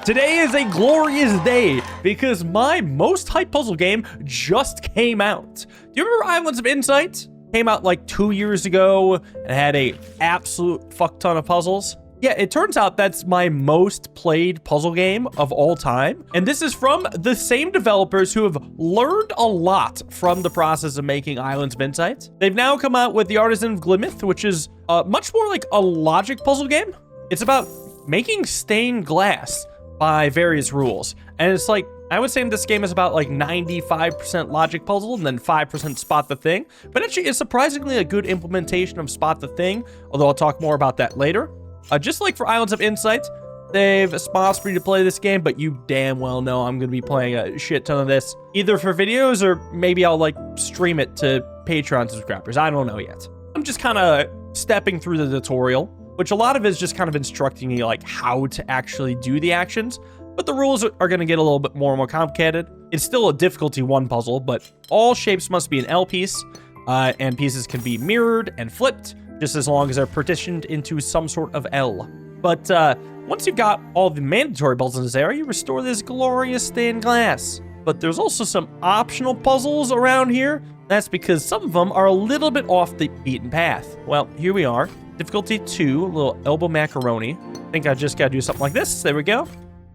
Today is a glorious day because my most hyped puzzle game just came out. Do you remember Islands of Insight? Came out like 2 years ago and had a absolute fuck ton of puzzles. Yeah, it turns out that's my most played puzzle game of all time. And this is from the same developers who have learned a lot from the process of making Islands of Insight. They've now come out with the Artisan of Glimmith, which is much more like a logic puzzle game. It's about making stained glass by various rules. And it's like, I would say this game is about like 95% logic puzzle and then 5% spot the thing. But actually, it's surprisingly a good implementation of spot the thing, although I'll talk more about that later. Just like for Islands of Insight, they've sponsored me to play this game, but you damn well know I'm going to be playing a shit ton of this, either for videos or maybe I'll like stream it to Patreon subscribers. I don't know yet. I'm just kind of stepping through the tutorial, which a lot of it is just kind of instructing you like how to actually do the actions, but the rules are going to get a little bit more and more complicated. It's still a difficulty 1 puzzle, but all shapes must be an L piece, and pieces can be mirrored and flipped, just as long as they're partitioned into some sort of L. But once you've got all the mandatory puzzles in this area, you restore this glorious stained glass. But there's also some optional puzzles around here. That's because some of them are a little bit off the beaten path. Well, here we are. Difficulty 2, a little elbow macaroni. I think I just got to do something like this. There we go.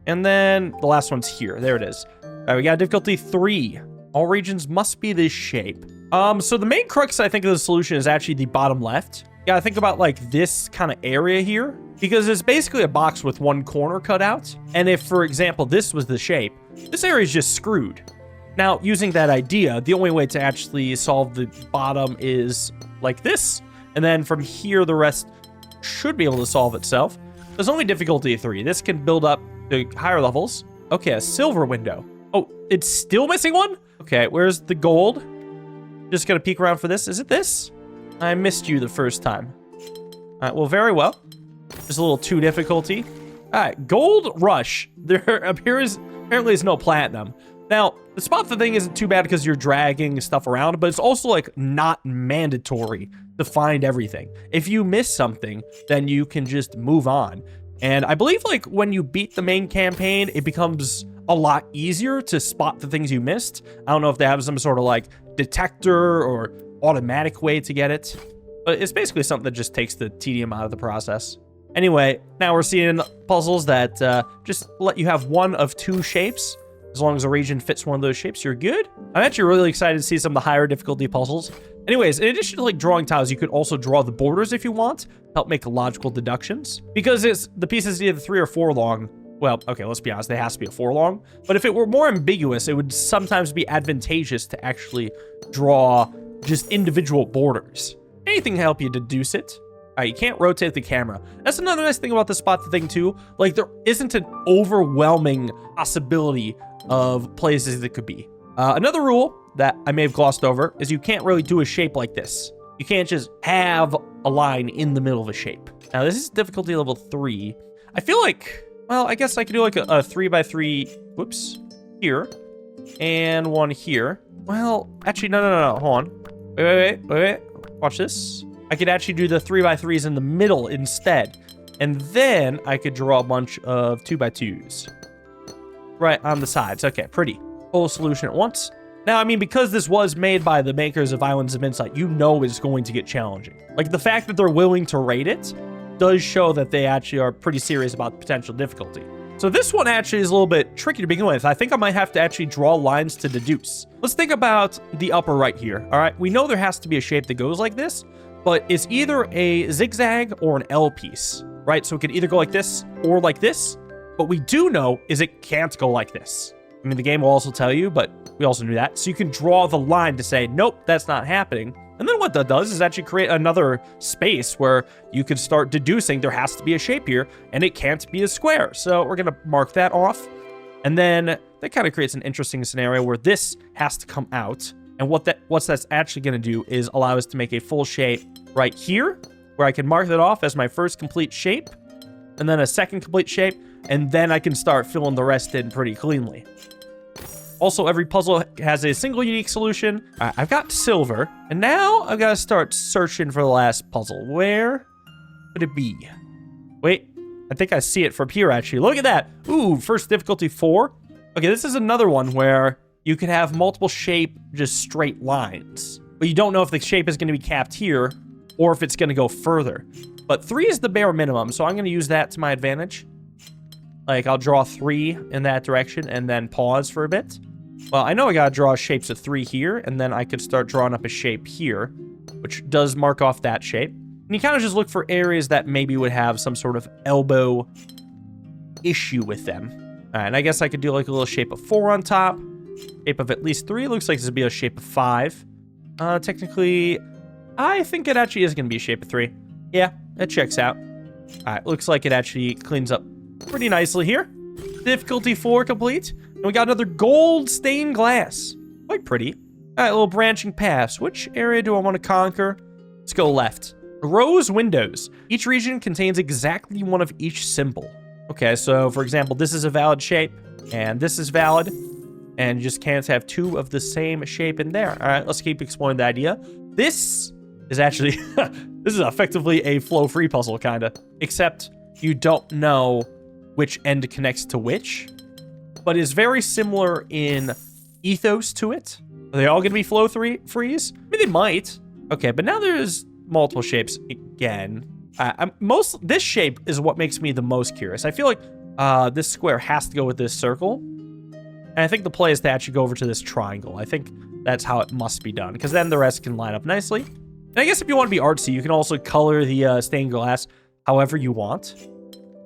And then the last one's here. There it is. All right, we got difficulty 3. All regions must be this shape. So the main crux, I think, of the solution is actually the bottom left. You gotta think about like this kind of area here, because it's basically a box with one corner cut out. And if, for example, this was the shape, this area is just screwed. Now, using that idea, the only way to actually solve the bottom is like this. And then from here, the rest should be able to solve itself. There's only difficulty 3. This can build up to higher levels. Okay, a silver window. Oh, it's still missing one? Okay, where's the gold? Just gonna peek around for this. Is it this? I missed you the first time. All right, well, very well. Just a little too difficulty. All right, gold rush. There apparently is no platinum. Now, the spot the thing isn't too bad because you're dragging stuff around, but it's also like not mandatory to find everything. If you miss something, then you can just move on. And I believe like when you beat the main campaign, it becomes a lot easier to spot the things you missed. I don't know if they have some sort of like detector or automatic way to get it, but it's basically something that just takes the tedium out of the process. Anyway, now we're seeing puzzles that just let you have one of 2 shapes. As long as a region fits one of those shapes, you're good. I'm actually really excited to see some of the higher difficulty puzzles. Anyways, in addition to like drawing tiles, you could also draw the borders if you want, help make logical deductions. Because the piece is either 3 or 4 long. Well, okay, let's be honest, it has to be a 4 long. But if it were more ambiguous, it would sometimes be advantageous to actually draw just individual borders. Anything to help you deduce it. All right, you can't rotate the camera. That's another nice thing about the spot the thing too. Like there isn't an overwhelming possibility of places that could be. Another rule that I may have glossed over is you can't really do a shape like this. You can't just have a line in the middle of a shape. Now this is difficulty level 3. I feel like, well, I guess I could do like a 3x3, whoops, here, and one here. Well, actually, no, hold on. Wait. Watch this. I could actually do the 3x3s in the middle instead. And then I could draw a bunch of 2x2s. Right on the sides. Okay, pretty. Whole solution at once. Now, I mean, because this was made by the makers of Islands of Insight, you know it's going to get challenging. Like, the fact that they're willing to rate it does show that they actually are pretty serious about the potential difficulty. So this one actually is a little bit tricky to begin with. I think I might have to actually draw lines to deduce. Let's think about the upper right here. All right, we know there has to be a shape that goes like this, but it's either a zigzag or an L piece, right? So it could either go like this or like this. What we do know is it can't go like this. I mean, the game will also tell you, but we also knew that. So you can draw the line to say, nope, that's not happening. And then what that does is actually create another space where you can start deducing there has to be a shape here and it can't be a square. So we're going to mark that off. And then that kind of creates an interesting scenario where this has to come out. And what that's actually going to do is allow us to make a full shape right here, where I can mark that off as my first complete shape, and then a second complete shape, and then I can start filling the rest in pretty cleanly. Also, every puzzle has a single unique solution. I've got silver, and now I've got to start searching for the last puzzle. Where could it be? Wait, I think I see it from here, actually. Look at that. Ooh, first difficulty 4. Okay, this is another one where you could have multiple shape, just straight lines. But you don't know if the shape is going to be capped here or if it's going to go further. But 3 is the bare minimum, so I'm going to use that to my advantage. Like, I'll draw 3 in that direction and then pause for a bit. Well, I know I got to draw shapes of 3 here, and then I could start drawing up a shape here, which does mark off that shape. And you kind of just look for areas that maybe would have some sort of elbow issue with them. All right, and I guess I could do like a little shape of 4 on top. Shape of at least 3. Looks like this would be a shape of 5. Technically, I think it actually is going to be a shape of 3. Yeah, it checks out. All right, looks like it actually cleans up pretty nicely here. Difficulty 4 complete. And we got another gold stained glass. Quite pretty. All right, little branching paths. Which area do I want to conquer? Let's go left. Rose windows. Each region contains exactly one of each symbol. Okay, so for example, this is a valid shape, and this is valid, and you just can't have 2 of the same shape in there. All right, let's keep exploring the idea. This is actually, this is effectively a flow-free puzzle, kind of, except you don't know which end connects to which, but is very similar in ethos to it. Are they all going to be flow-frees? I mean, they might. Okay, but now there's multiple shapes again. This shape is what makes me the most curious. I feel like this square has to go with this circle. And I think the play is to actually go over to this triangle. I think that's how it must be done, because then the rest can line up nicely. And I guess if you want to be artsy, you can also color the stained glass however you want.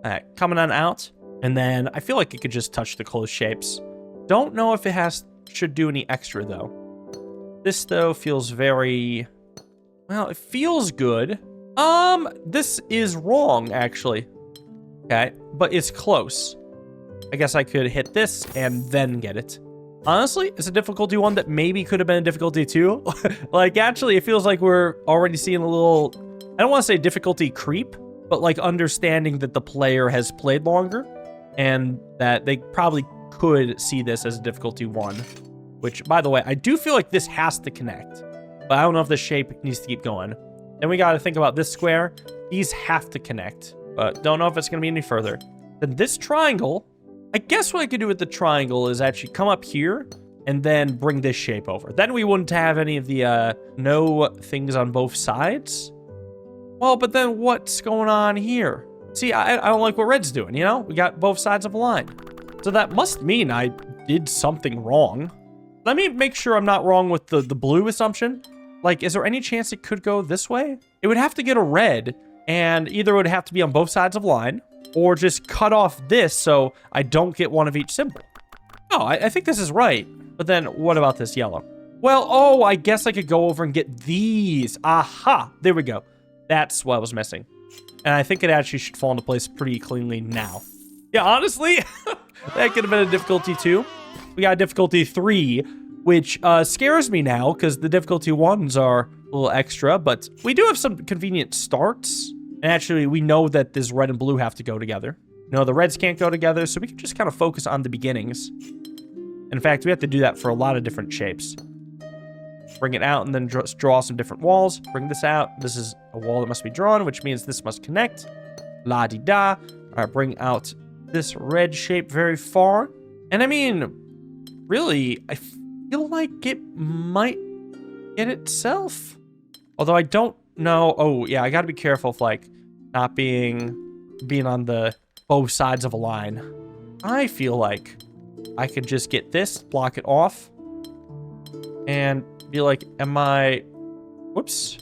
All right, coming on out. And then I feel like it could just touch the closed shapes. Don't know if it should do any extra, though. This, though, feels very... Well, it feels good. This is wrong, actually. Okay, but it's close. I guess I could hit this and then get it. Honestly, it's a difficulty 1 that maybe could have been a difficulty 2. Like, actually, it feels like we're already seeing a little... I don't want to say difficulty creep, but like understanding that the player has played longer and that they probably could see this as a difficulty 1. Which, by the way, I do feel like this has to connect. But I don't know if the shape needs to keep going. Then we got to think about this square. These have to connect, but don't know if it's going to be any further. Then this triangle, I guess what I could do with the triangle is actually come up here and then bring this shape over. Then we wouldn't have any of the no things on both sides. Well, but then what's going on here? See, I don't like what red's doing, you know? We got both sides of a line. So that must mean I did something wrong. Let me make sure I'm not wrong with the blue assumption. Like, is there any chance it could go this way? It would have to get a red, and either it would have to be on both sides of line, or just cut off this so I don't get one of each symbol. Oh, I think this is right. But then what about this yellow? Well, oh, I guess I could go over and get these. Aha, there we go. That's what I was missing. And I think it actually should fall into place pretty cleanly now. Yeah, honestly, that could have been a difficulty 2. We got difficulty 3, which scares me now because the difficulty 1s are a little extra, but we do have some convenient starts. And actually, we know that this red and blue have to go together. No, the reds can't go together, so we can just kind of focus on the beginnings. In fact, we have to do that for a lot of different shapes. Bring it out and then draw some different walls. Bring this out. This is a wall that must be drawn, which means this must connect. La-di-da. All right, bring out this red shape very far. And I mean, really, I feel like it might get itself. Although I don't know. Oh, yeah, I got to be careful of, like, not being on the both sides of a line. I feel like I could just get this, block it off, and be like, am I... Whoops.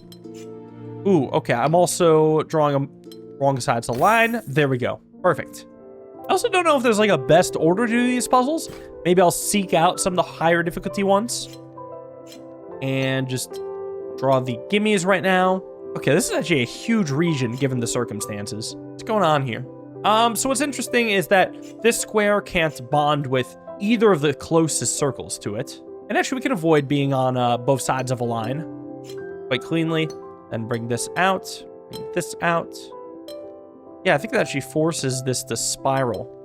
Ooh, okay, I'm also drawing them wrong sides of the line. There we go. Perfect. I also don't know if there's like a best order to do these puzzles. Maybe I'll seek out some of the higher difficulty ones and just draw the gimmies right now. Okay, this is actually a huge region given the circumstances. What's going on here? So what's interesting is that this square can't bond with either of the closest circles to it. And actually, we can avoid being on both sides of a line quite cleanly. Then bring this out, bring this out. Yeah, I think that actually forces this to spiral.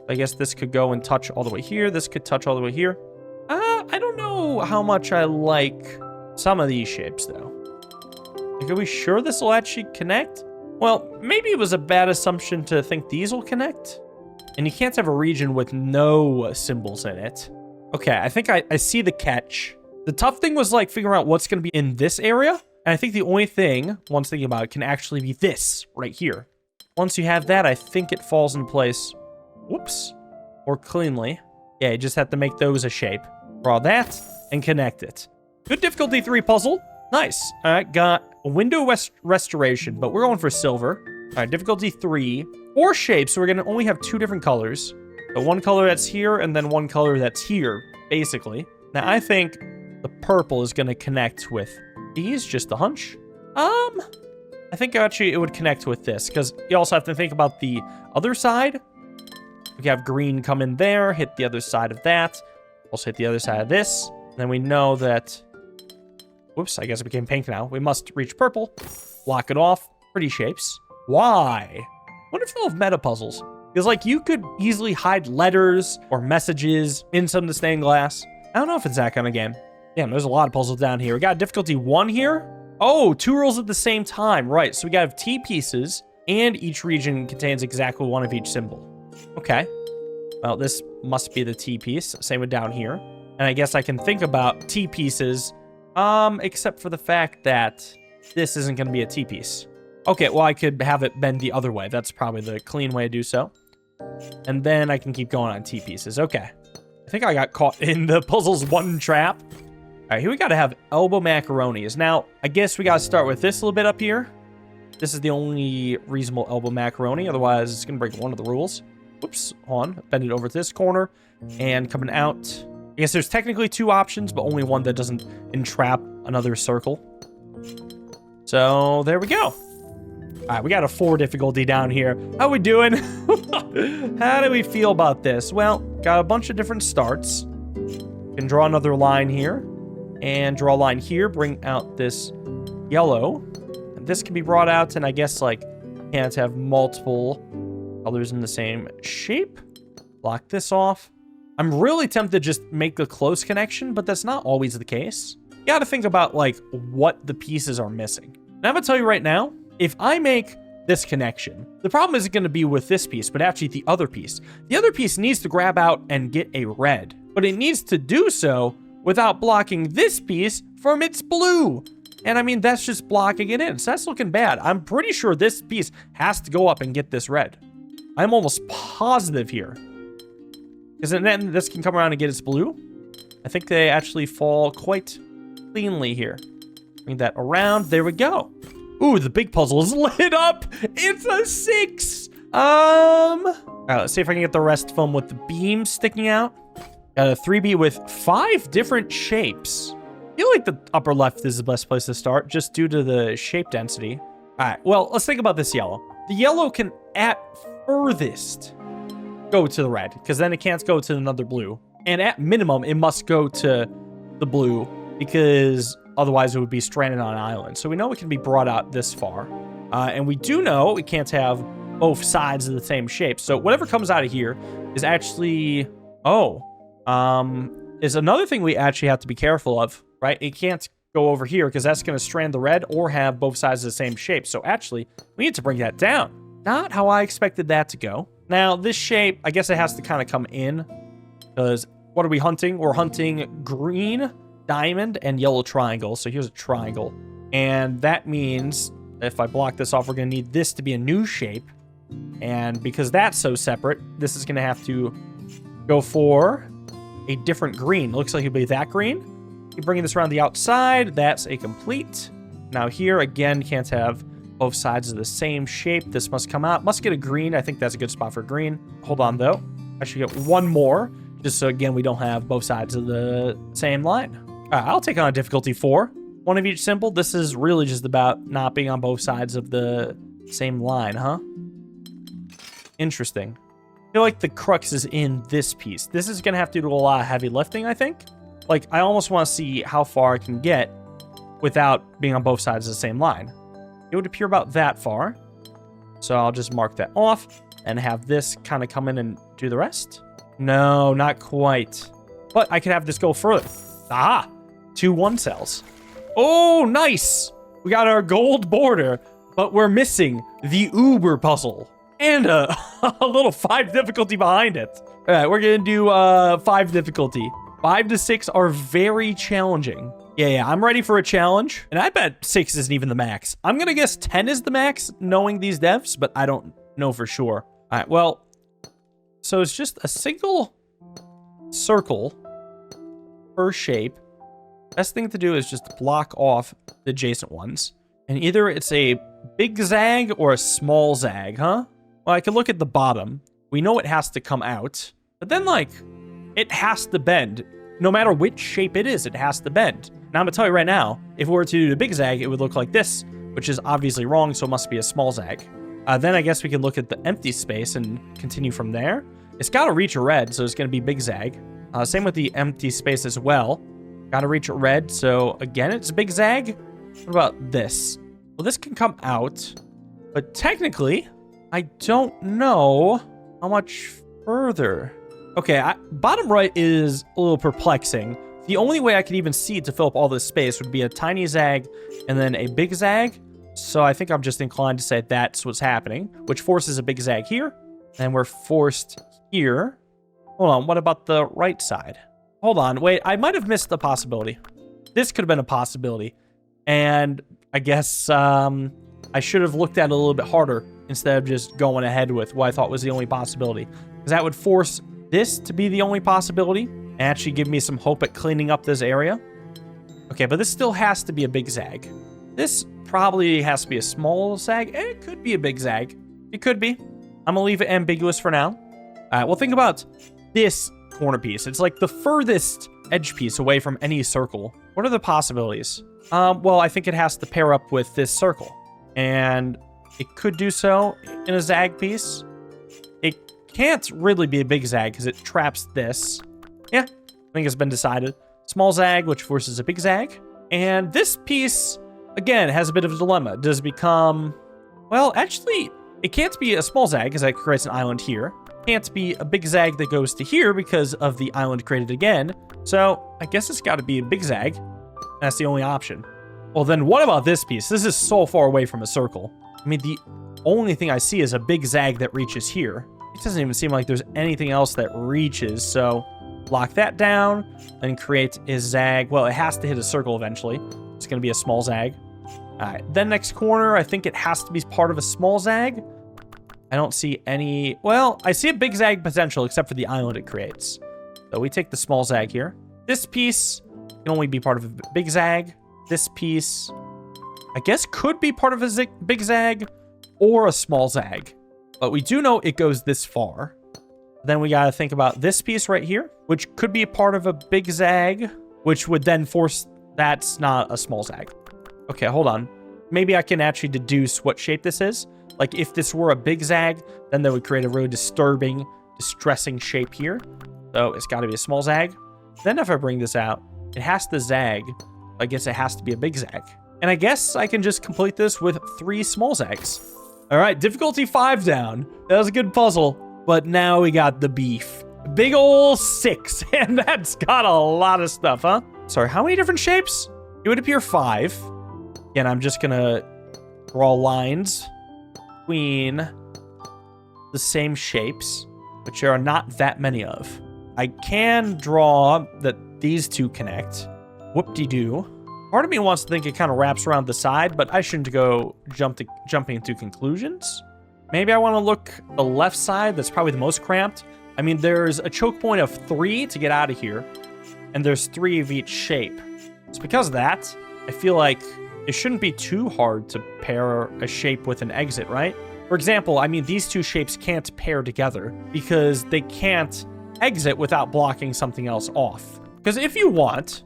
I guess this could go and touch all the way here. This could touch all the way here. I don't know how much I like some of these shapes, though. Like, are we sure this will actually connect? Well, maybe it was a bad assumption to think these will connect. And you can't have a region with no symbols in it. Okay, I think I see the catch. The tough thing was like figuring out what's going to be in this area. And I think the only thing, once thinking about it, can actually be this right here. Once you have that, I think it falls into place. Whoops. More cleanly. Yeah, you just have to make those a shape. Draw that and connect it. Good difficulty 3 puzzle. Nice. All right, got a window restoration, but we're going for silver. All right, difficulty 3. 4 shapes, so we're going to only have 2 different colors. So one color that's here, and then one color that's here, basically. Now, I think the purple is going to connect with these, just a hunch. I think actually it would connect with this, because you also have to think about the other side. We have green come in there, hit the other side of that. Also hit the other side of this. And then we know that... Whoops, I guess it became pink now. We must reach purple. Lock it off. Pretty shapes. Why? What if they'll have meta puzzles? Because, like, you could easily hide letters or messages in some of the stained glass. I don't know if it's that kind of game. Damn, there's a lot of puzzles down here. We got difficulty 1 here. Oh, 2 rolls at the same time. Right, so we got T pieces, and each region contains exactly 1 of each symbol. Okay. Well, this must be the T piece. Same with down here. And I guess I can think about T pieces, except for the fact that this isn't going to be a T piece. Okay, well, I could have it bend the other way. That's probably the clean way to do so. And then I can keep going on T pieces. Okay. I think I got caught in the puzzle's one trap. All right, here we got to have elbow macaronis. Now, I guess we got to start with this a little bit up here. This is the only reasonable elbow macaroni. Otherwise, it's going to break one of the rules. Whoops, hold on. Bend it over to this corner. And coming out. I guess there's technically 2 options, but only one that doesn't entrap another circle. So, there we go. All right, we got a 4 difficulty down here. How we doing? How do we feel about this? Well, got a bunch of different starts. Can draw another line here. And draw a line here. Bring out this yellow. And this can be brought out, and I guess, like, can't have multiple colors in the same shape. Block this off. I'm really tempted to just make a close connection, but that's not always the case. You gotta think about, like, what the pieces are missing. And I'm gonna tell you right now, if I make this connection, the problem isn't gonna be with this piece, but actually the other piece. The other piece needs to grab out and get a red, but it needs to do so without blocking this piece from its blue. And I mean, that's just blocking it in, so that's looking bad. I'm pretty sure this piece has to go up and get this red. I'm almost positive here. Because then this can come around and get its blue. I think they actually fall quite cleanly here. Bring that around. There we go. Ooh, the big puzzle is lit up. It's a 6. All right, let's see if I can get the rest of them with the beams sticking out. Got a 3B with 5 different shapes. I feel like the upper left is the best place to start, just due to the shape density. All right, well, let's think about this yellow. The yellow can, at furthest, go to the red, because then it can't go to another blue. And at minimum, it must go to the blue, because otherwise it would be stranded on an island. So we know it can be brought out this far. And we do know it can't have both sides of the same shape. So whatever comes out of here is actually... is another thing we actually have to be careful of, right? It can't go over here, because that's going to strand the red or have both sides of the same shape. So actually, we need to bring that down. Not how I expected that to go. Now, this shape, I guess it has to kind of come in, because what are we hunting? We're hunting green, diamond, and yellow triangle. So here's a triangle. And that means if I block this off, we're going to need this to be a new shape. And because that's so separate, this is going to have to go for a different green. It looks like it'll be that green. Keep bringing this around the outside. That's a complete. Now here, again, can't have both sides of the same shape. This must come out. Must get a green. I think that's a good spot for green. Hold on, though. I should get one more, just so, again, we don't have both sides of the same line. I'll take on a difficulty 4. 1 of each symbol. This is really just about not being on both sides of the same line, huh? Interesting. I feel like the crux is in this piece. This is going to have to do a lot of heavy lifting, I think. Like, I almost want to see how far I can get without being on both sides of the same line. It would appear about that far. So I'll just mark that off and have this kind of come in and do the rest. No, not quite. But I could have this go further. Aha! 2 1 cells. Oh, nice! We got our gold border. but we're missing the Uber puzzle and a little 5 difficulty behind it. All right, we're gonna do 5 difficulty. 5 to 6 are very challenging. Yeah, I'm ready for a challenge. And I bet 6 isn't even the max. I'm gonna guess 10 is the max, knowing these devs, but I don't know for sure. All right, well, so it's just a single circle per shape. Best thing to do is just block off the adjacent ones. And either it's a big zag or a small zag, huh? Well, I can look at the bottom. We know it has to come out. But then, like, it has to bend. No matter which shape it is, it has to bend. Now, I'm going to tell you right now, if we were to do the big zag, it would look like this, which is obviously wrong, so it must be a small zag. Then I guess we can look at the empty space and continue from there. It's got to reach a red, so it's going to be big zag. Same with the empty space as well. Got to reach a red, so again, it's big zag. What about this? Well, this can come out, but technically, I don't know how much further. Okay, bottom right is a little perplexing. The only way I could even see to fill up all this space would be a tiny zag and then a big zag. So I think I'm just inclined to say that's what's happening, which forces a big zag here. And we're forced here. Hold on, what about the right side? Hold on, wait, I might have missed the possibility. This could have been a possibility. And I guess I should have looked at it a little bit harder instead of just going ahead with what I thought was the only possibility. Because that would force this to be the only possibility and actually give me some hope at cleaning up this area. Okay, but this still has to be a big zag. This probably has to be a small zag. It could be a big zag. It could be. I'm gonna leave it ambiguous for now. All right, well, think about this corner piece. It's like the furthest edge piece away from any circle. What are the possibilities? Well, I think it has to pair up with this circle. And it could do so in a zag piece. It can't really be a big zag because it traps this. Yeah, I think it's been decided. Small zag, which forces a big zag. And this piece, again, has a bit of a dilemma. Does it become... Well, actually, it can't be a small zag because that creates an island here. Can't be a big zag that goes to here because of the island created again. So I guess it's got to be a big zag. That's the only option. Well, then what about this piece? This is so far away from a circle. I mean, the only thing I see is a big zag that reaches here. It doesn't even seem like there's anything else that reaches. So lock that down and create a zag. Well, it has to hit a circle eventually. It's going to be a small zag. All right, then next corner, I think it has to be part of a small zag. I don't see any... Well, I see a big zag potential except for the island it creates. So we take the small zag here. This piece can only be part of a big zag. This piece, I guess, could be part of a big zag or a small zag. But we do know it goes this far. Then we got to think about this piece right here, which could be a part of a big zag, which would then force... That's not a small zag. Okay, hold on. Maybe I can actually deduce what shape this is. Like, if this were a big zag, then that would create a really disturbing, distressing shape here. So it's got to be a small zag. Then if I bring this out, it has to zag. I guess it has to be a big zag. And I guess I can just complete this with 3 small zags. All right, difficulty 5 down. That was a good puzzle. But now we got the beef. Big ol' 6. And that's got a lot of stuff, huh? Sorry, how many different shapes? It would appear 5. Again, I'm just going to draw lines between the same shapes, which there are not that many of. I can draw that these two connect. Whoop-de-doo. Part of me wants to think it kind of wraps around the side, but I shouldn't go jumping to conclusions. Maybe I want to look the left side. That's probably the most cramped. I mean, there's a choke point of 3 to get out of here, and there's 3 of each shape. So because of that, I feel like it shouldn't be too hard to pair a shape with an exit, right? For example, I mean, these 2 shapes can't pair together because they can't exit without blocking something else off. Because if you want,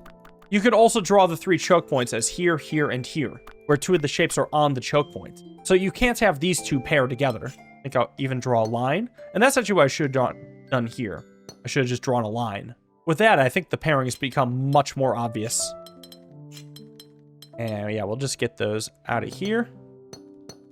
you could also draw the 3 choke points as here, here, and here, where 2 of the shapes are on the choke point. So you can't have these 2 pair together. I think I'll even draw a line. And that's actually what I should have done here. I should have just drawn a line. With that, I think the pairing has become much more obvious. And yeah, we'll just get those out of here.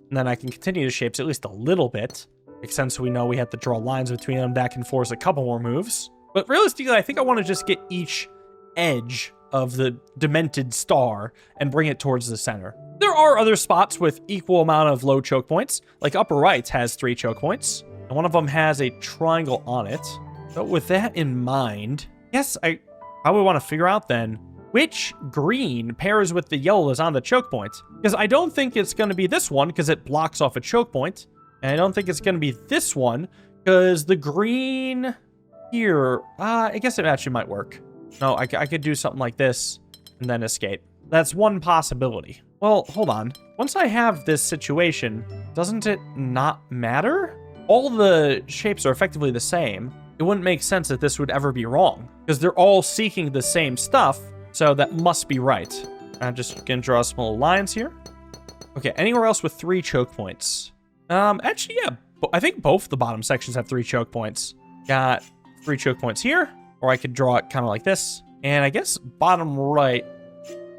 And then I can continue the shapes at least a little bit. Makes sense, we know we have to draw lines between them. That can force a couple more moves. But realistically, I think I want to just get each edge of the demented star and bring it towards the center. There are other spots with equal amount of low choke points, like upper right has 3 choke points, and one of them has a triangle on it. So with that in mind, yes, I probably want to figure out then which green pairs with the yellow that's on the choke point. Because I don't think it's going to be this one because it blocks off a choke point. And I don't think it's going to be this one because the green here, I guess it actually might work. No, I could do something like this and then escape. That's one possibility. Well, hold on. Once I have this situation, doesn't it not matter? All the shapes are effectively the same. It wouldn't make sense that this would ever be wrong because they're all seeking the same stuff. So that must be right. I'm just gonna draw some little lines here. Okay, anywhere else with 3 choke points? Actually, yeah. I think both the bottom sections have 3 choke points. Got 3 choke points here, or I could draw it kind of like this. And I guess bottom right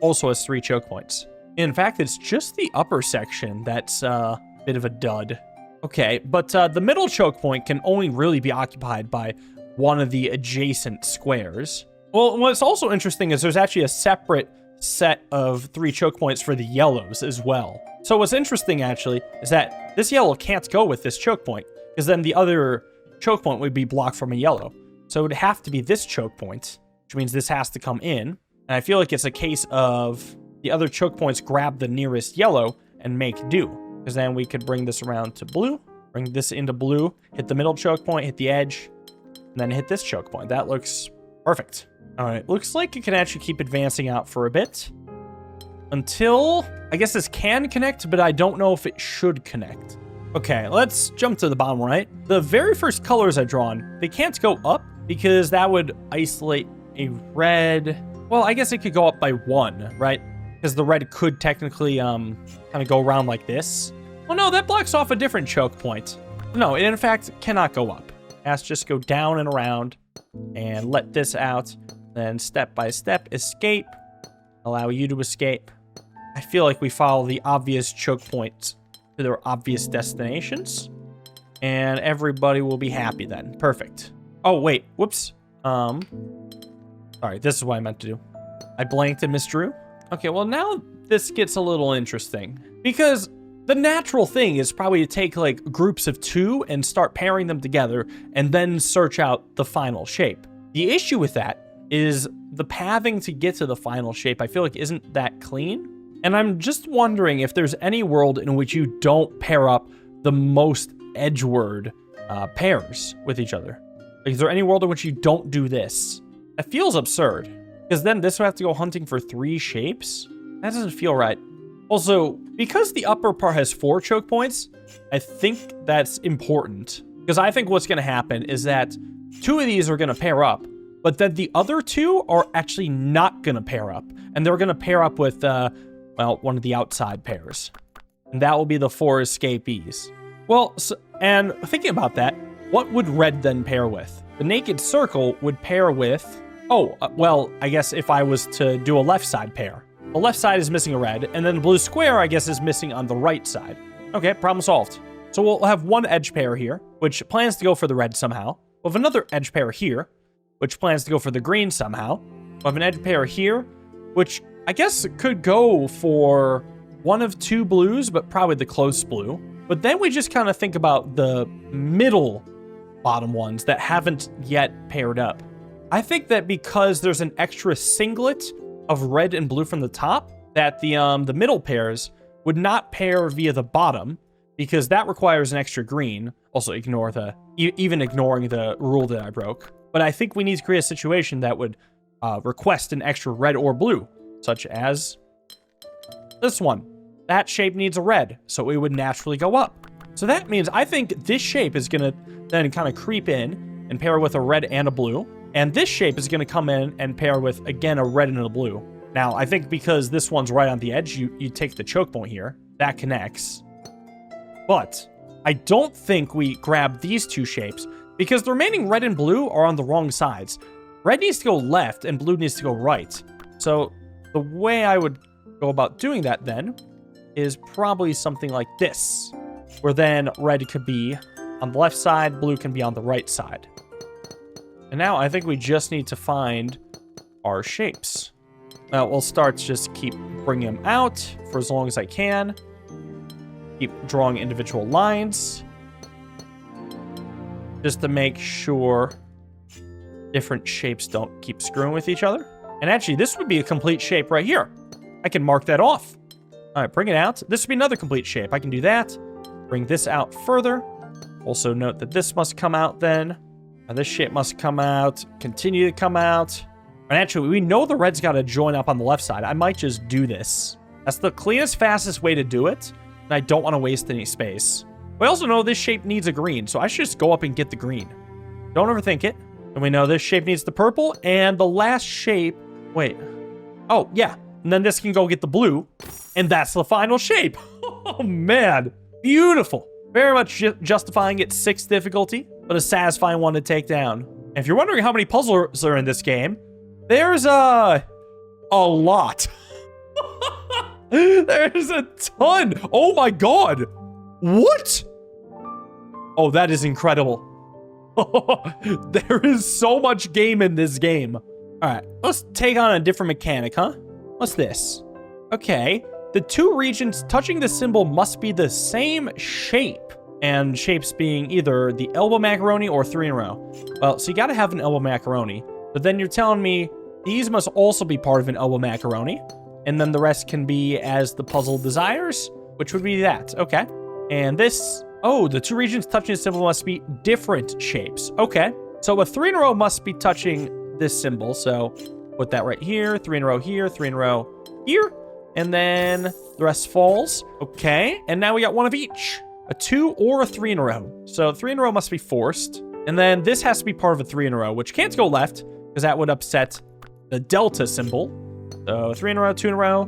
also has 3 choke points. In fact, it's just the upper section that's a bit of a dud. Okay, but the middle choke point can only really be occupied by one of the adjacent squares. Well, what's also interesting is there's actually a separate set of 3 choke points for the yellows as well. So what's interesting actually is that this yellow can't go with this choke point because then the other choke point would be blocked from a yellow. So it would have to be this choke point, which means this has to come in. And I feel like it's a case of the other choke points grab the nearest yellow and make do. Because then we could bring this around to blue, bring this into blue, hit the middle choke point, hit the edge, and then hit this choke point. That looks perfect. All right, looks like it can actually keep advancing out for a bit until, I guess this can connect, but I don't know if it should connect. Okay, let's jump to the bottom right. The very first colors I've drawn, they can't go up because that would isolate a red. Well, I guess it could go up by 1, right? Because the red could technically kind of go around like this. Oh no, that blocks off a different choke point. No, it in fact cannot go up. It has to just go down and around and let this out. Then step by step, escape. Allow you to escape. I feel like we follow the obvious choke points to their obvious destinations. And everybody will be happy then. Perfect. Oh, wait. Whoops. Sorry, this is what I meant to do. I blanked and misdrew. Okay, well now this gets a little interesting. Because the natural thing is probably to take like groups of 2 and start pairing them together and then search out the final shape. The issue with that is the pathing to get to the final shape, I feel like isn't that clean. And I'm just wondering if there's any world in which you don't pair up the most edgeward pairs with each other. Like, is there any world in which you don't do this? That feels absurd. Because then this would have to go hunting for 3 shapes? That doesn't feel right. Also, because the upper part has 4 choke points, I think that's important. Because I think what's going to happen is that 2 of these are going to pair up, but then the other 2 are actually not going to pair up. And they're going to pair up with, well, one of the outside pairs. And that will be the 4 escapees. Well, and thinking about that, what would red then pair with? The naked circle would pair with... Oh, well, I guess if I was to do a left side pair. The left side is missing a red, and then the blue square, I guess, is missing on the right side. Okay, problem solved. So we'll have one edge pair here, which plans to go for the red somehow. We'll have another edge pair here, which plans to go for the green somehow. We'll have an edge pair here, which I guess could go for one of 2 blues, but probably the close blue. But then we just kind of think about the middle bottom ones that haven't yet paired up. I think that because there's an extra singlet of red and blue from the top, that the middle pairs would not pair via the bottom, because that requires an extra green. Also ignore even ignoring the rule that I broke. But I think we need to create a situation that would request an extra red or blue, such as this one. That shape needs a red, so it would naturally go up. So that means I think this shape is going to then kind of creep in and pair with a red and a blue. And this shape is going to come in and pair with, again, a red and a blue. Now, I think because this one's right on the edge, you take the choke point here. That connects. But I don't think we grab these 2 shapes because the remaining red and blue are on the wrong sides. Red needs to go left and blue needs to go right. So the way I would go about doing that then is probably something like this, where then red could be on the left side, blue can be on the right side. And now I think we just need to find our shapes. We'll start to just keep bringing them out for as long as I can. Keep drawing individual lines. Just to make sure different shapes don't keep screwing with each other. And actually, this would be a complete shape right here. I can mark that off. All right, bring it out. This would be another complete shape. I can do that. Bring this out further. Also note that this must come out then. And this shape must come out. Continue to come out. And actually, we know the red's got to join up on the left side. I might just do this. That's the cleanest, fastest way to do it. And I don't want to waste any space. We also know this shape needs a green, so I should just go up and get the green. Don't overthink it. And we know this shape needs the purple, and the last shape... Wait. Oh, yeah. And then this can go get the blue, and that's the final shape. Oh, man. Beautiful. Very much justifying its 6th difficulty, but a satisfying one to take down. And if you're wondering how many puzzles are in this game, there's a lot. There's a ton. Oh, my God. What? Oh, that is incredible. There is so much game in this game. All right, let's take on a different mechanic, huh? What's this? Okay, the 2 regions touching the symbol must be the same shape. And shapes being either the elbow macaroni or 3 in a row. Well, so you gotta have an elbow macaroni. But then you're telling me these must also be part of an elbow macaroni. And then the rest can be as the puzzle desires, which would be that. Okay. And this, oh, the 2 regions touching the symbol must be different shapes. Okay, so a 3 in a row must be touching this symbol. So put that right here, 3 in a row here, 3 in a row here, and then the rest falls. Okay, and now we got 1 of each, a 2 or a 3 in a row. So 3 in a row must be forced. And then this has to be part of a 3 in a row, which can't go left because that would upset the delta symbol. So 3 in a row, 2 in a row,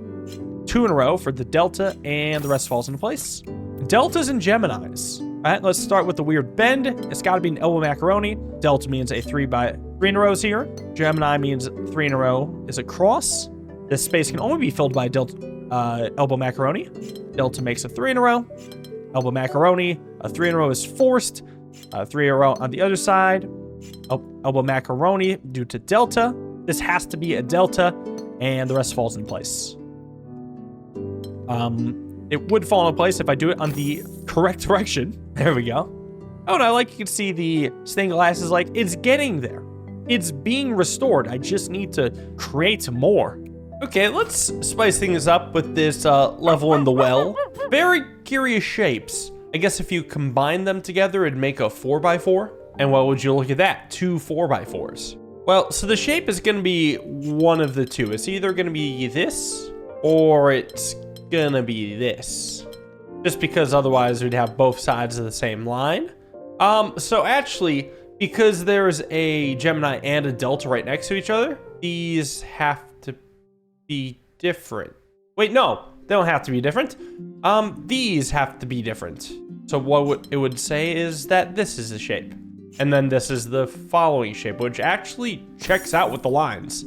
2 in a row for the delta, and the rest falls into place. Deltas and Geminis. All right, let's start with the weird bend. It's got to be an elbow macaroni. Delta means a 3 in a row is here. Gemini means 3 in a row is a cross. This space can only be filled by delta, elbow macaroni. Delta makes a 3 in a row. Elbow macaroni, a 3 in a row is forced. 3 in a row on the other side. Elbow macaroni due to delta. This has to be a delta, and the rest falls in place. It would fall in place if I do it on the correct direction. There we go. Oh, and I like you can see the stained glass is like, it's getting there. It's being restored. I just need to create more. Okay, let's spice things up with this level in the well. Very curious shapes. I guess if you combine them together, it'd make a 4x4. And what would you look at that? 2 4x4s. Well, so the shape is going to be one of the two. It's either going to be this or it's gonna be this, just because otherwise we'd have both sides of the same line. So actually, because there's a Gemini and a Delta right next to each other, these have to be different. Wait, no, they don't have to be different. These have to be different. So what it would say is that this is the shape, and then this is the following shape, which actually checks out with the lines.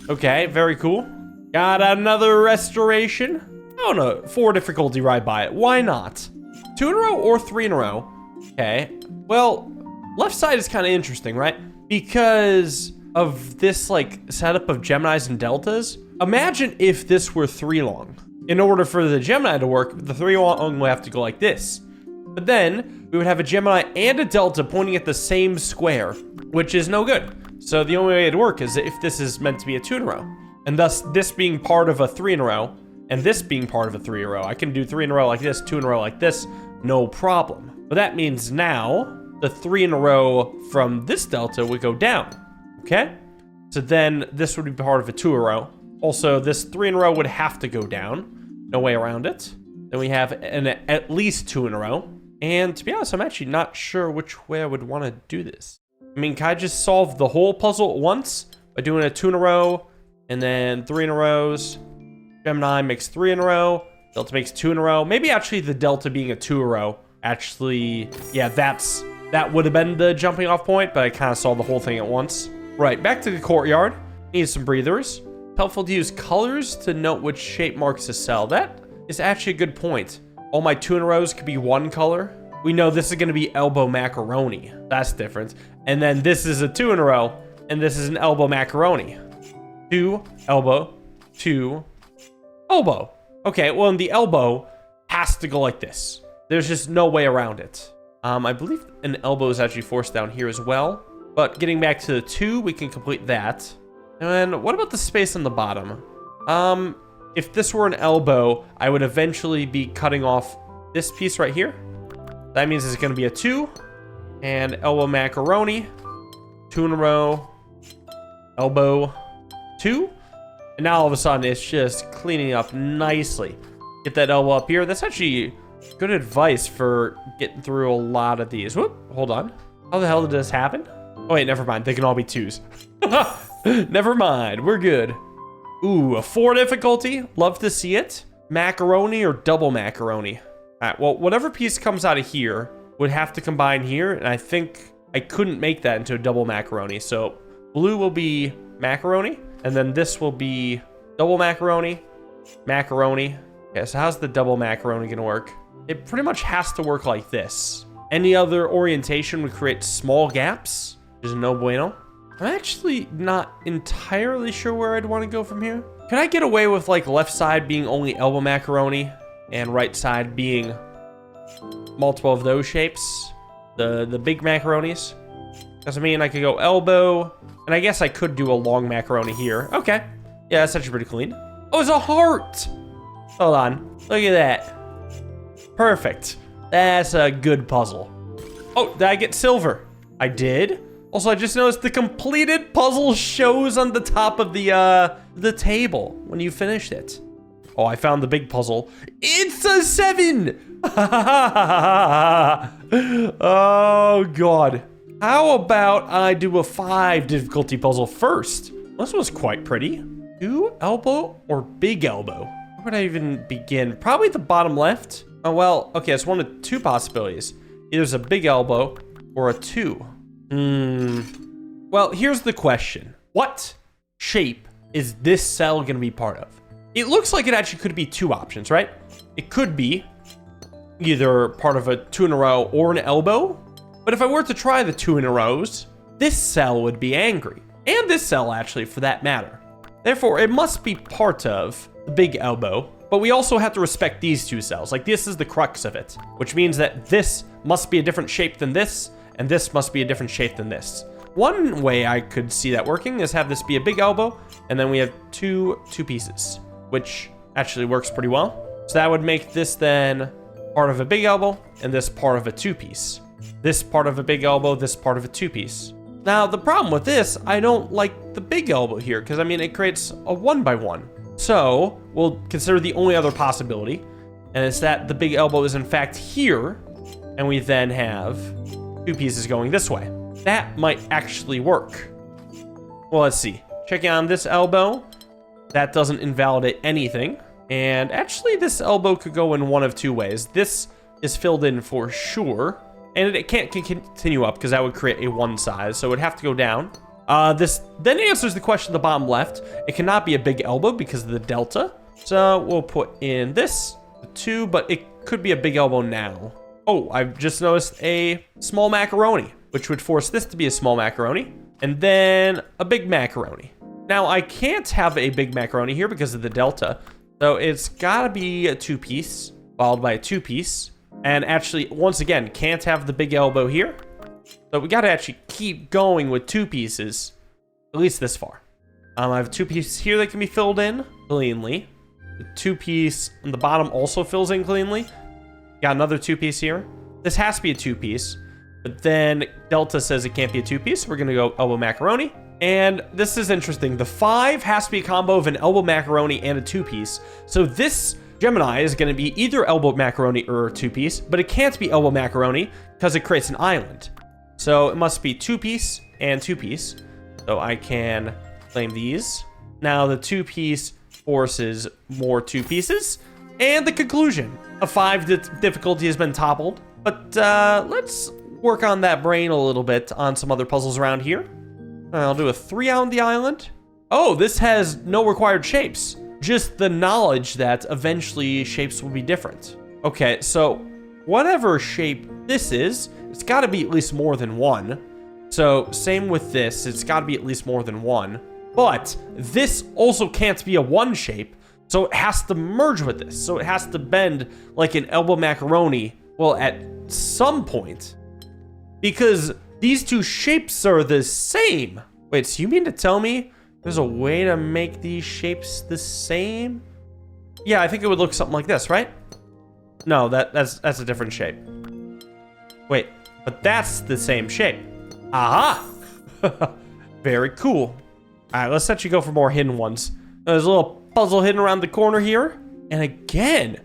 Okay, very cool. Got another restoration. Oh no, 4 difficulty right by it. Why not? 2 in a row or 3 in a row? Okay. Well, left side is kind of interesting, right? Because of this like setup of Geminis and Deltas. Imagine if this were 3 long. In order for the Gemini to work, the 3 long would have to go like this. But then we would have a Gemini and a Delta pointing at the same square, which is no good. So the only way it'd work is if this is meant to be a 2 in a row. And thus this being part of a 3 in a row, and this being part of a 3 in a row. I can do 3 in a row like this, 2 in a row like this, no problem. But that means now the 3 in a row from this delta would go down, okay? So then this would be part of a 2 in a row. Also, this 3 in a row would have to go down. No way around it. Then we have at least 2 in a row. And to be honest, I'm actually not sure which way I would want to do this. I mean, can I just solve the whole puzzle at once by doing a 2 in a row and then 3 in a rows? Gemini makes 3 in a row. Delta makes 2 in a row. Maybe actually the Delta being a 2 in a row. Actually, yeah, that would have been the jumping off point, but I kind of saw the whole thing at once. Right, back to the courtyard. Need some breathers. Helpful to use colors to note which shape marks to sell. That is actually a good point. All my 2 in a rows could be 1 color. We know this is going to be elbow macaroni. That's different. And then this is a 2 in a row, and this is an elbow macaroni. 2 elbow, 2, elbow. Okay, well, and the elbow has to go like this. There's just no way around it. I believe an elbow is actually forced down here as well. But getting back to the 2, we can complete that. And what about the space on the bottom? If this were an elbow, I would eventually be cutting off this piece right here. That means it's going to be a 2. And elbow macaroni. 2 in a row. Elbow 2. And now all of a sudden it's just cleaning up nicely. Get that elbow up here. That's actually good advice for getting through a lot of these. Whoop, hold on. How the hell did this happen? Oh wait, never mind. They can all be 2s. Never mind. We're good. Ooh, a 4 difficulty. Love to see it. Macaroni or double macaroni? All right, well, whatever piece comes out of here would have to combine here. And I think I couldn't make that into a double macaroni. So blue will be macaroni. And then this will be double macaroni. Macaroni. Okay, so how's the double macaroni gonna work? It pretty much has to work like this. Any other orientation would create small gaps, which is no bueno. I'm actually not entirely sure where I'd want to go from here. Can I get away with like left side being only elbow macaroni and right side being multiple of those shapes? The big macaronis? Because I mean, I could go elbow, and I guess I could do a long macaroni here. Okay. Yeah, that's actually pretty clean. Oh, it's a heart! Hold on. Look at that. Perfect. That's a good puzzle. Oh, did I get silver? I did. Also, I just noticed the completed puzzle shows on the top of the table when you finished it. Oh, I found the big puzzle. It's a 7! Oh, God. How about I do a 5 difficulty puzzle first? This was quite pretty. 2 elbow or big elbow? Where would I even begin? Probably the bottom left. Oh, well, okay, it's one of 2 possibilities. Either it's a big elbow or a 2. Well, here's the question. What shape is this cell going to be part of? It looks like it actually could be 2 options, right? It could be either part of a 2 in a row or an elbow. But if I were to try the 2 in a rows, this cell would be angry. And this cell, actually, for that matter. Therefore, it must be part of the big elbow. But we also have to respect these 2 cells. Like, this is the crux of it. Which means that this must be a different shape than this. And this must be a different shape than this. One way I could see that working is have this be a big elbow, and then we have two pieces, which actually works pretty well. So that would make this then part of a big elbow, and this part of a 2-piece. This part of a big elbow, this part of a 2-piece. Now, the problem with this, I don't like the big elbow here, because I mean, it creates a 1x1. So we'll consider the only other possibility, and it's that the big elbow is in fact here, and we then have 2 pieces going this way. That might actually work. Well, let's see. Checking on this elbow. That doesn't invalidate anything. And actually, this elbow could go in one of 2 ways. This is filled in for sure. And it can't continue up because that would create a 1 size. So it would have to go down. This then answers the question at the bottom left. It cannot be a big elbow because of the delta. So we'll put in this, the 2, but it could be a big elbow now. Oh, I've just noticed a small macaroni, which would force this to be a small macaroni, and then a big macaroni. Now, I can't have a big macaroni here because of the delta, so it's gotta be a 2-piece, followed by a 2-piece, and actually, once again, can't have the big elbow here, so we gotta actually keep going with 2 pieces, at least this far. I have a 2-piece here that can be filled in cleanly. The 2-piece on the bottom also fills in cleanly. Got another 2-piece here. This has to be a 2-piece, but then Delta says it can't be a 2-piece. We're gonna go elbow macaroni. And this is interesting. The 5 has to be a combo of an elbow macaroni and a 2-piece. So this Gemini is gonna be either elbow macaroni or a 2-piece, but it can't be elbow macaroni because it creates an island. So it must be 2-piece and 2-piece. So I can claim these. Now the 2-piece forces more 2 pieces. And the conclusion, a 5 difficulty has been toppled. But let's work on that brain a little bit on some other puzzles around here. I'll do a 3 on the island. Oh, this has no required shapes. Just the knowledge that eventually shapes will be different. Okay, so whatever shape this is, it's gotta be at least more than 1. So same with this, it's gotta be at least more than 1. But this also can't be a 1 shape, so it has to merge with this. So it has to bend like an elbow macaroni, well, at some point. Because these 2 shapes are the same. Wait, so you mean to tell me there's a way to make these shapes the same? Yeah, I think it would look something like this, right? No, that's a different shape. Wait, but that's the same shape. Aha! Very cool. All right, let's let you go for more hidden ones. There's a little puzzle hidden around the corner here. And again,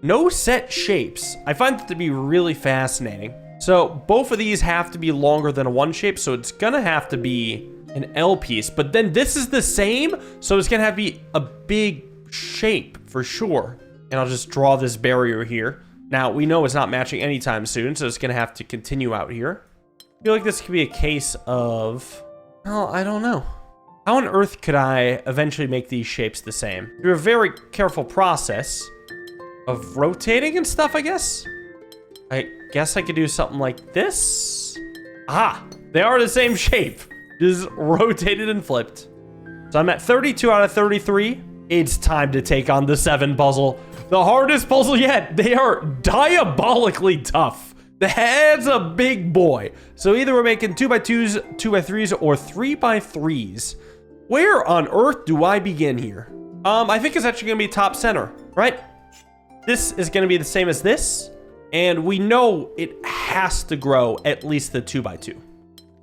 no set shapes. I find that to be really fascinating. So both of these have to be longer than a 1 shape, so it's gonna have to be an L piece. But then this is the same, so it's gonna have to be a big shape for sure. And I'll just draw this barrier here. Now, we know it's not matching anytime soon, so it's gonna have to continue out here. I feel like this could be a case of, well, I don't know. How on earth could I eventually make these shapes the same? Through a very careful process of rotating and stuff, I guess? I guess I could do something like this. Ah, they are the same shape, just rotated and flipped. So I'm at 32 out of 33. It's time to take on the 7 puzzle. The hardest puzzle yet. They are diabolically tough. That's a big boy. So either we're making 2x2s, 2x3s, or 3x3s. Where on earth do I begin here? I think it's actually gonna be top center, right? This is gonna be the same as this. And we know it has to grow at least the 2x2,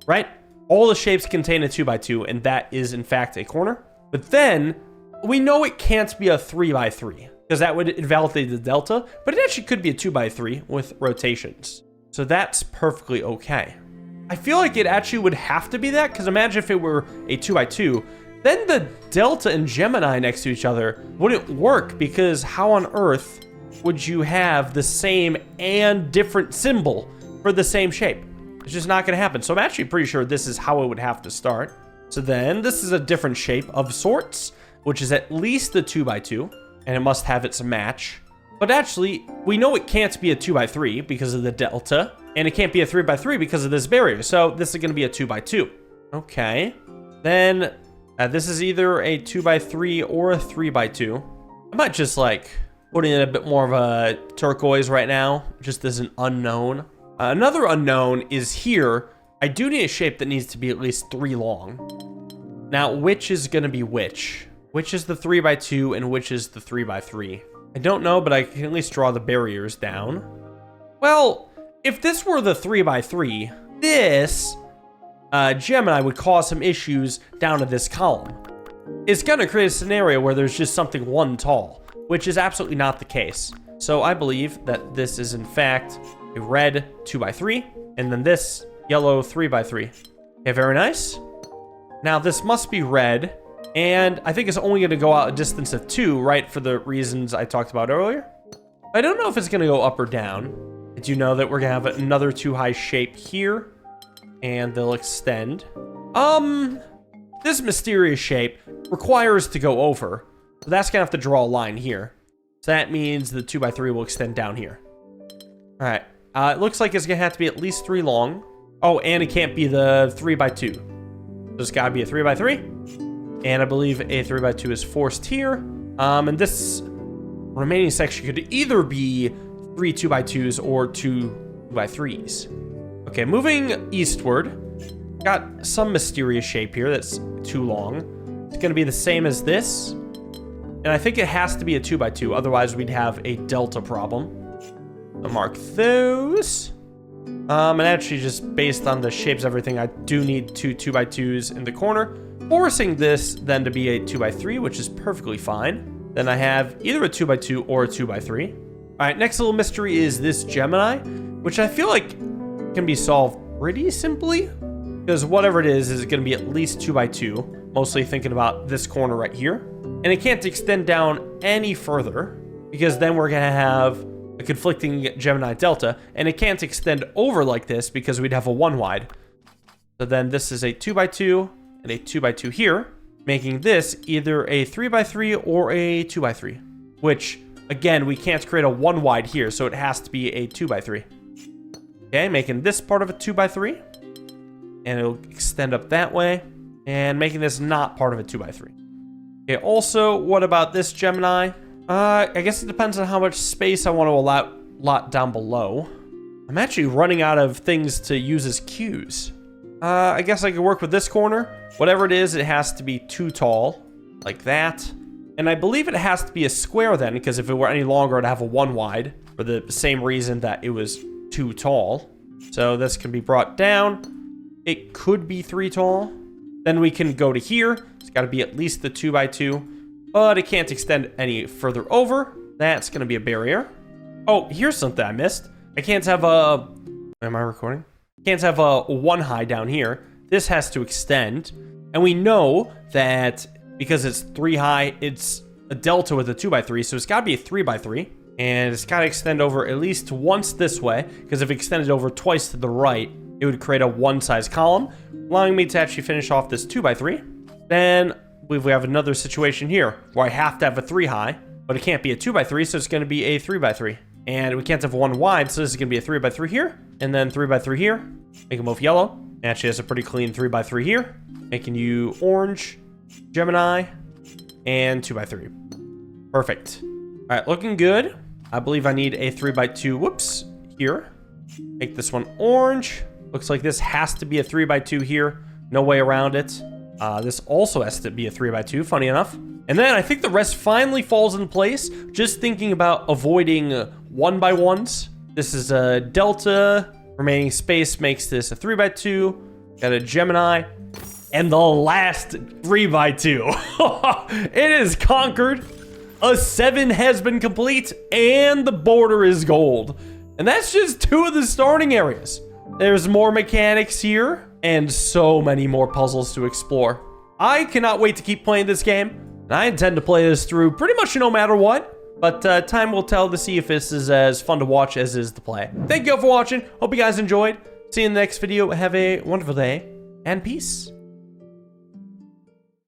right? All the shapes contain a 2x2, and that is in fact a corner. But then we know it can't be a 3x3 because that would invalidate the delta, but it actually could be a 2x3 with rotations. So that's perfectly okay. I feel like it actually would have to be that, because imagine if it were a 2x2, then the delta and Gemini next to each other wouldn't work, because how on earth would you have the same and different symbol for the same shape? It's just not going to happen. So I'm actually pretty sure this is how it would have to start. So then this is a different shape of sorts, which is at least the 2x2, and it must have its match. But actually, we know it can't be a 2x3 because of the delta, and it can't be a 3x3 because of this barrier. So this is going to be a 2x2. Okay. Then this is either a 2x3 or a 3x2. I might just like put in a bit more of a turquoise right now, just as an unknown. Another unknown is here. I do need a shape that needs to be at least 3 long. Now, which is going to be which? Which is the 3x2 and which is the 3x3? I don't know, but I can at least draw the barriers down. Well, if this were the 3x3, this Gemini would cause some issues down at this column. It's going to create a scenario where there's just something 1 tall, which is absolutely not the case. So I believe that this is in fact a red 2x3, and then this yellow 3x3. Okay, very nice. Now this must be red, and I think it's only going to go out a distance of 2, right, for the reasons I talked about earlier. I don't know if it's going to go up or down. I do know that we're going to have another 2-high shape here, and they'll extend. This mysterious shape requires to go over, so that's going to have to draw a line here. So that means the 2x3 will extend down here. All right. It looks like it's going to have to be at least 3 long. Oh, and it can't be the 3x2. So it's got to be a 3x3. And I believe a 3x2 is forced here. And this remaining section could either be 3 2x2s or 2 2x3s. Okay, moving eastward. Got some mysterious shape here that's too long. It's going to be the same as this. And I think it has to be a 2x2. Otherwise, we'd have a delta problem. I'll mark those. And actually, just based on the shapes, everything, I do need 2 2x2s in the corner, forcing this then to be a 2x3, which is perfectly fine. Then I have either a 2x2 or a 2x3. All right, next little mystery is this Gemini, which I feel like can be solved pretty simply, because whatever it is going to be at least 2x2, mostly thinking about this corner right here. And it can't extend down any further, because then we're going to have a conflicting Gemini Delta, and it can't extend over like this because we'd have a 1 wide. So then this is a 2x2 and a 2x2 here, making this either a 3x3 or a 2x3, which again, we can't create a 1 wide here, so it has to be a 2x3. Okay, making this part of a 2x3, and it'll extend up that way. and making this not part of a 2x3. Okay, also, what about this Gemini? I guess it depends on how much space I want to allot down below. I'm actually running out of things to use as cues. I guess I could work with this corner. Whatever it is, it has to be too tall, like that. And I believe it has to be a square then, because if it were any longer, I'd have a 1 wide for the same reason that it was too tall. So this can be brought down. It could be 3 tall. Then we can go to here. It's got to be at least the 2x2, but it can't extend any further over. That's going to be a barrier. Oh, here's something I missed. I can't have a... Am I recording? Can't have a 1 high down here. This has to extend. And we know that because it's 3 high, it's a delta with a 2x3, so it's got to be a 3x3. And it's got to extend over at least once this way, because if it extended over twice to the right, it would create a 1-size column, allowing me to actually finish off this 2x3. Then we have another situation here where I have to have a 3 high, but it can't be a 2x3, so it's going to be a 3x3. And we can't have 1 wide, so this is going to be a 3x3 here, and then 3x3 here. Make them both yellow. Actually has a pretty clean 3x3 here, making you orange, Gemini, and 2x3. Perfect. All right, looking good. I believe I need a 3x2, whoops, here. Make this one orange. Looks like this has to be a 3x2 here. No way around it. This also has to be a 3x2, funny enough. And then I think the rest finally falls in place. Just thinking about avoiding 1x1s. This is a Delta. Remaining space makes this a 3x2. Got a Gemini. And the last 3x2. It is conquered. A 7 has been complete. And the border is gold. And that's just 2 of the starting areas. There's more mechanics here. And so many more puzzles to explore. I cannot wait to keep playing this game. And I intend to play this through pretty much no matter what. But time will tell to see if this is as fun to watch as is to play. Thank you all for watching. Hope you guys enjoyed. See you in the next video. Have a wonderful day. And peace.